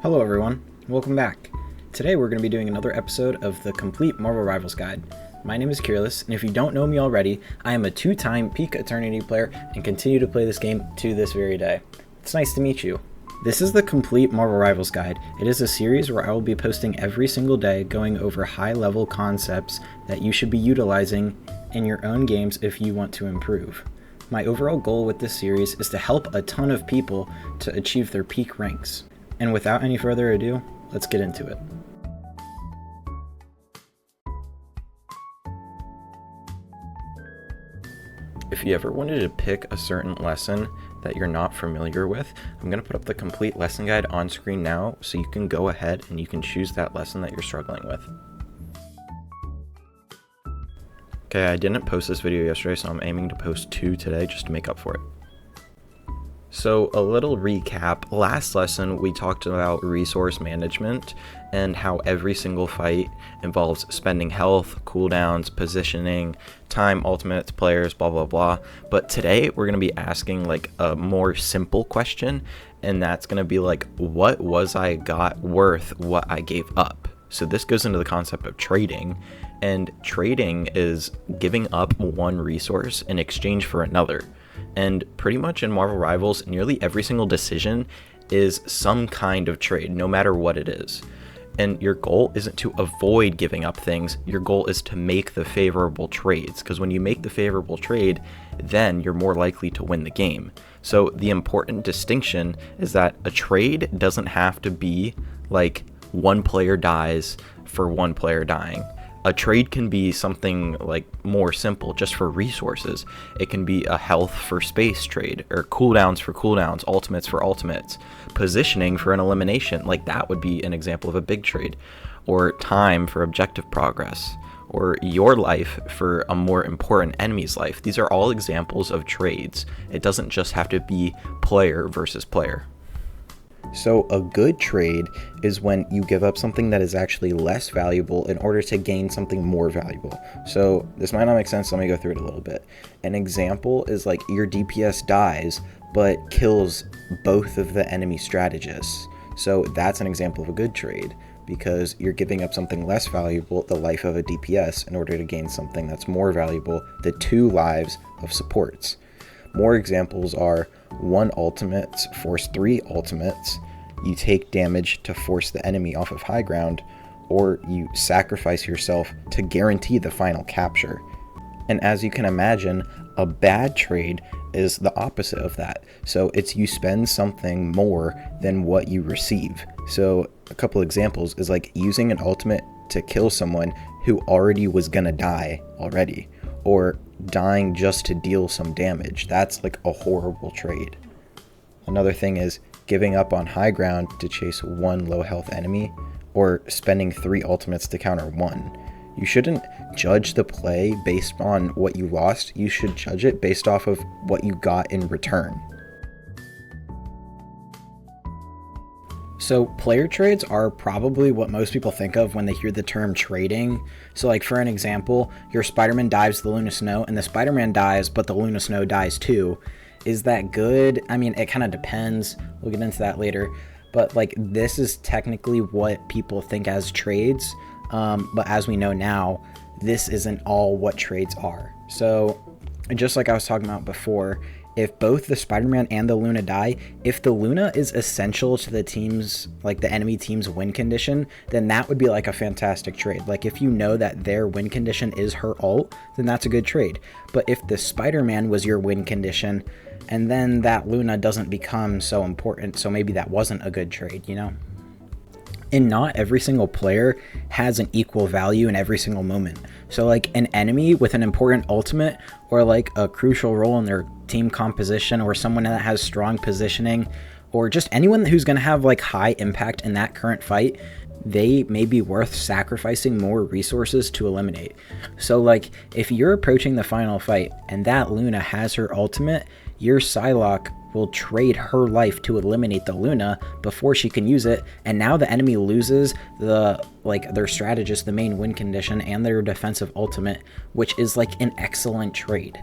Hello everyone, welcome back. Today we're going to be doing another episode of the Complete Marvel Rivals Guide. My name is Kearless, and if you don't know me already, I am a two-time Peak Eternity player and continue to play this game to this very day. It's nice to meet you. This is the Complete Marvel Rivals Guide. It is a series where I will be posting every single day going over high-level concepts that you should be utilizing in your own games if you want to improve. My overall goal with this series is to help a ton of people to achieve their peak ranks. And without any further ado, let's get into it. If you ever wanted to pick a certain lesson that you're not familiar with, I'm going to put up the complete lesson guide on screen now so you can go ahead and you can choose that lesson that you're struggling with. Okay, I didn't post this video yesterday, so I'm aiming to post 2 today just to make up for it. So a little recap, last lesson we talked about resource management and how every single fight involves spending health, cooldowns, positioning, time, ultimates, players, blah blah blah. But today we're going to be asking like a more simple question, and that's going to be like, what was I got worth what I gave up? So this goes into the concept of trading, and trading is giving up one resource in exchange for another. And pretty much in Marvel Rivals, nearly every single decision is some kind of trade, no matter what it is. And your goal isn't to avoid giving up things, your goal is to make the favorable trades, because when you make the favorable trade, then you're more likely to win the game. So the important distinction is that a trade doesn't have to be like one player dies for one player dying. A trade can be something like more simple, just for resources. It can be a health for space trade, or cooldowns for cooldowns, ultimates for ultimates, positioning for an elimination, like that would be an example of a big trade, or time for objective progress, or your life for a more important enemy's life. These are all examples of trades. It doesn't just have to be player versus player. So a good trade is when you give up something that is actually less valuable in order to gain something more valuable. So this might not make sense, let me go through it a little bit. An example is like your DPS dies but kills both of the enemy strategists. So that's an example of a good trade, because you're giving up something less valuable, the life of a DPS, in order to gain something that's more valuable, the 2 lives of supports. More examples are 1 ultimates force 3 ultimates, you take damage to force the enemy off of high ground, or you sacrifice yourself to guarantee the final capture. And as you can imagine, a bad trade is the opposite of that. So it's you spend something more than what you receive. So a couple examples is like using an ultimate to kill someone who already was gonna die already, or dying just to deal some damage. That's like a horrible trade. Another thing is giving up on high ground to chase 1 low health enemy, or spending 3 ultimates to counter 1. You shouldn't judge the play based on what you lost, you should judge it based off of what you got in return. So player trades are probably what most people think of when they hear the term trading. So like for an example, your Spider-Man dives the Luna Snow and the Spider-Man dies, but the Luna Snow dies too. Is that good? I mean, it kind of depends. We'll get into that later. But like this is technically what people think as trades. But as we know now, this isn't all what trades are. So just like I was talking about before, if both the Spider-Man and the Luna die, if the Luna is essential to the team's, like the enemy team's win condition, then that would be like a fantastic trade. Like if you know that their win condition is her ult, then that's a good trade. But if the Spider-Man was your win condition, and then that Luna doesn't become so important, so maybe that wasn't a good trade, you know? And not every single player has an equal value in every single moment. So like an enemy with an important ultimate, or like a crucial role in their team composition, or someone that has strong positioning, or just anyone who's going to have like high impact in that current fight, they may be worth sacrificing more resources to eliminate. So like if you're approaching the final fight and that Luna has her ultimate, your Psylocke will trade her life to eliminate the Luna before she can use it, and now the enemy loses their strategist, the main win condition, and their defensive ultimate, which is like an excellent trade.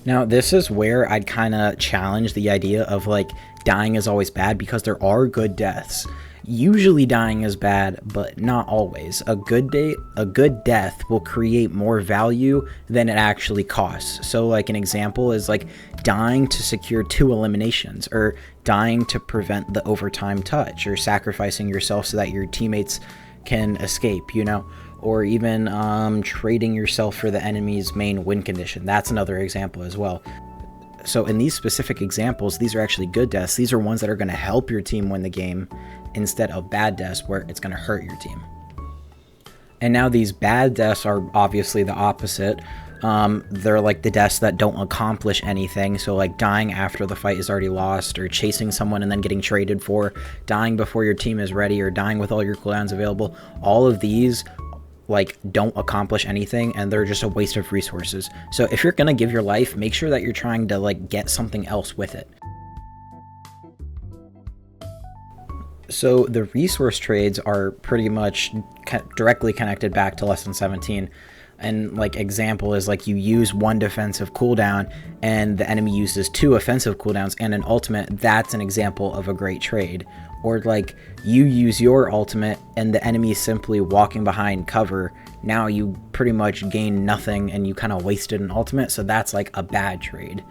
Now, this is where I'd kind of challenge the idea of like dying is always bad, because there are good deaths. Usually dying is bad, but not always. A good death will create more value than it actually costs. So like an example is like dying to secure 2 eliminations, or dying to prevent the overtime touch, or sacrificing yourself so that your teammates can escape, or even trading yourself for the enemy's main win condition. That's another example as well. So in these specific examples, these are actually good deaths. These are ones that are going to help your team win the game, instead of bad deaths where it's going to hurt your team. And now these bad deaths are obviously the opposite. They're like the deaths that don't accomplish anything. So like dying after the fight is already lost, or chasing someone and then getting traded for, dying before your team is ready, or dying with all your cooldowns available. All of these like don't accomplish anything, and they're just a waste of resources. So if you're going to give your life, make sure that you're trying to like get something else with it. So the resource trades are pretty much directly connected back to lesson 17. And like example is like you use 1 defensive cooldown and the enemy uses 2 offensive cooldowns and an ultimate. That's an example of a great trade. Or like you use your ultimate and the enemy is simply walking behind cover. Now you pretty much gain nothing and you kind of wasted an ultimate. So that's like a bad trade.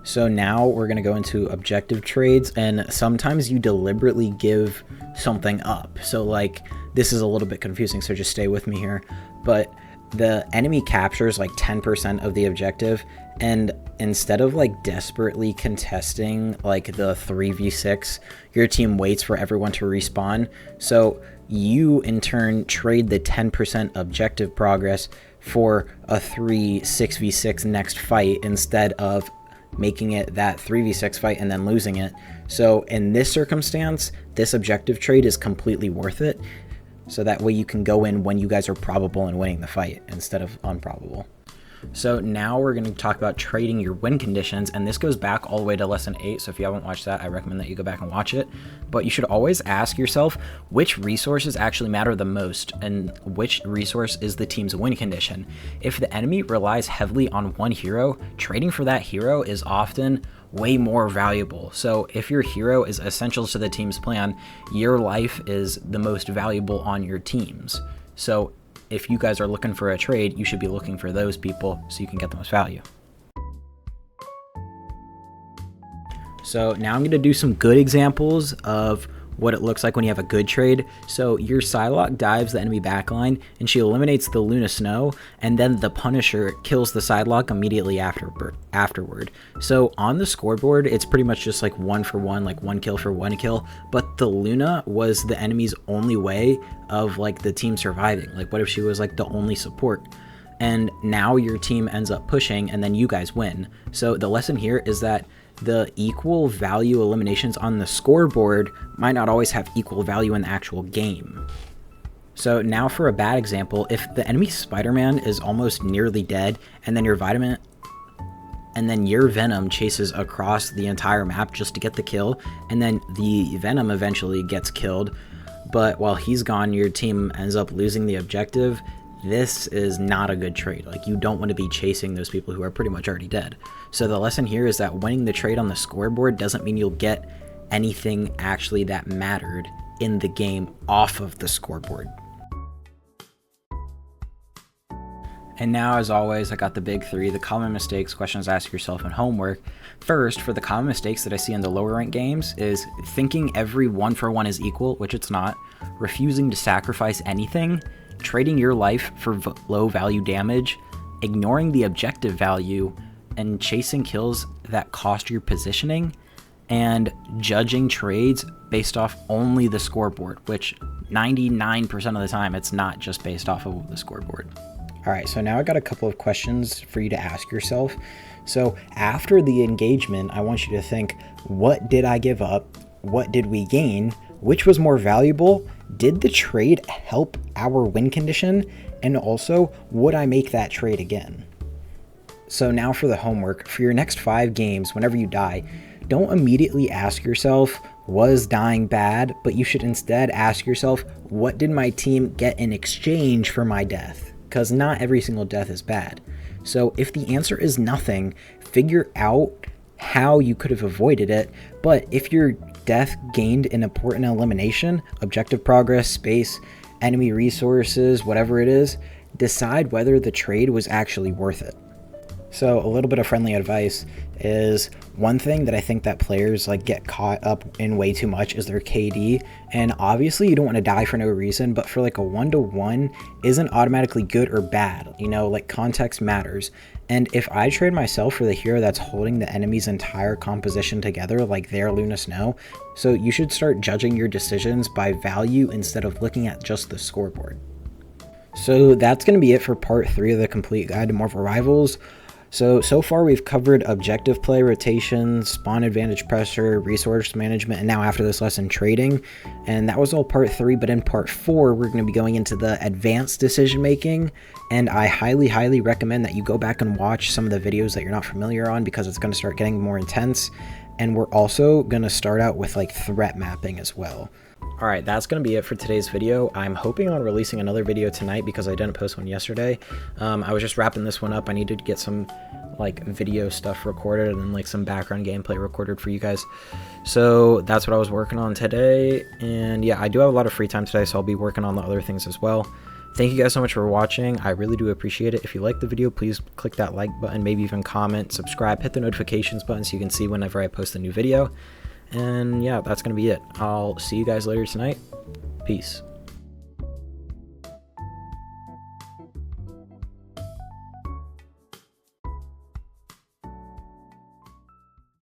So now we're going to go into objective trades, and sometimes you deliberately give something up. So like this is a little bit confusing, so just stay with me here. But the enemy captures like 10% of the objective, and instead of like desperately contesting like the 3v6, your team waits for everyone to respawn. So you in turn trade the 10% objective progress for a 6v6 next fight, instead of making it that 3v6 fight and then losing it. So in this circumstance, this objective trade is completely worth it. So that way you can go in when you guys are probable in winning the fight instead of unprobable. So now we're going to talk about trading your win conditions, and this goes back all the way to lesson 8. So if you haven't watched that, I recommend that you go back and watch it. But you should always ask yourself which resources actually matter the most, and which resource is the team's win condition. If the enemy relies heavily on one hero, trading for that hero is often way more valuable. So if your hero is essential to the team's plan, your life is the most valuable on your teams. So if you guys are looking for a trade, you should be looking for those people so you can get the most value. So now I'm going to do some good examples of what it looks like when you have a good trade. So your Psylocke dives the enemy backline and she eliminates the Luna Snow, and then the Punisher kills the Psylocke immediately afterward. So on the scoreboard, it's pretty much just like 1 for 1, like 1 kill for 1 kill, but the Luna was the enemy's only way of like the team surviving. Like what if she was like the only support? And now your team ends up pushing and then you guys win. So the lesson here is that the equal value eliminations on the scoreboard might not always have equal value in the actual game. So now for a bad example, if the enemy Spider-Man is almost nearly dead, and then your Venom chases across the entire map just to get the kill, and then the Venom eventually gets killed, but while he's gone, your team ends up losing the objective. This is not a good trade. Like, you don't want to be chasing those people who are pretty much already dead. So the lesson here is that winning the trade on the scoreboard doesn't mean you'll get anything actually that mattered in the game off of the scoreboard. And now, as always, I got the big 3, the common mistakes, questions to ask yourself, and homework. First, for the common mistakes that I see in the lower rank games is thinking every 1 for 1 is equal, which it's not, refusing to sacrifice anything, trading your life for low value damage, ignoring the objective value, and chasing kills that cost your positioning, and judging trades based off only the scoreboard, which 99% of the time it's not just based off of the scoreboard. All right, so now I got a couple of questions for you to ask yourself. So after the engagement, I want you to think, what did I give up? What did we gain? Which was more valuable? Did the trade help our win condition? And also, would I make that trade again? So now for the homework. For your next 5 games, whenever you die, don't immediately ask yourself, was dying bad? But you should instead ask yourself, what did my team get in exchange for my death? Because not every single death is bad. So if the answer is nothing, figure out how you could have avoided it. But if your death gained an important elimination, objective progress, space, enemy resources, whatever it is, decide whether the trade was actually worth it. So a little bit of friendly advice is, one thing that I think that players like get caught up in way too much is their KD. And obviously you don't want to die for no reason, but for like a 1-to-1 isn't automatically good or bad. You know, like context matters. And if I trade myself for the hero that's holding the enemy's entire composition together, like their Luna Snow, so you should start judging your decisions by value instead of looking at just the scoreboard. So that's going to be it for part 3 of the complete guide to Marvel Rivals. So far we've covered objective play, rotation, spawn advantage pressure, resource management, and now after this lesson, trading. And that was all part 3, but in part 4, we're going to be going into the advanced decision making. And I highly recommend that you go back and watch some of the videos that you're not familiar on, because it's going to start getting more intense. And we're also going to start out with like threat mapping as well. Alright, that's going to be it for today's video. I'm hoping on releasing another video tonight because I didn't post one yesterday. I was just wrapping this one up. I needed to get some like video stuff recorded and like some background gameplay recorded for you guys. So that's what I was working on today. And yeah, I do have a lot of free time today, so I'll be working on the other things as well. Thank you guys so much for watching. I really do appreciate it. If you like the video, please click that like button, maybe even comment, subscribe, hit the notifications button so you can see whenever I post a new video. And yeah, that's going to be it. I'll see you guys later tonight. Peace.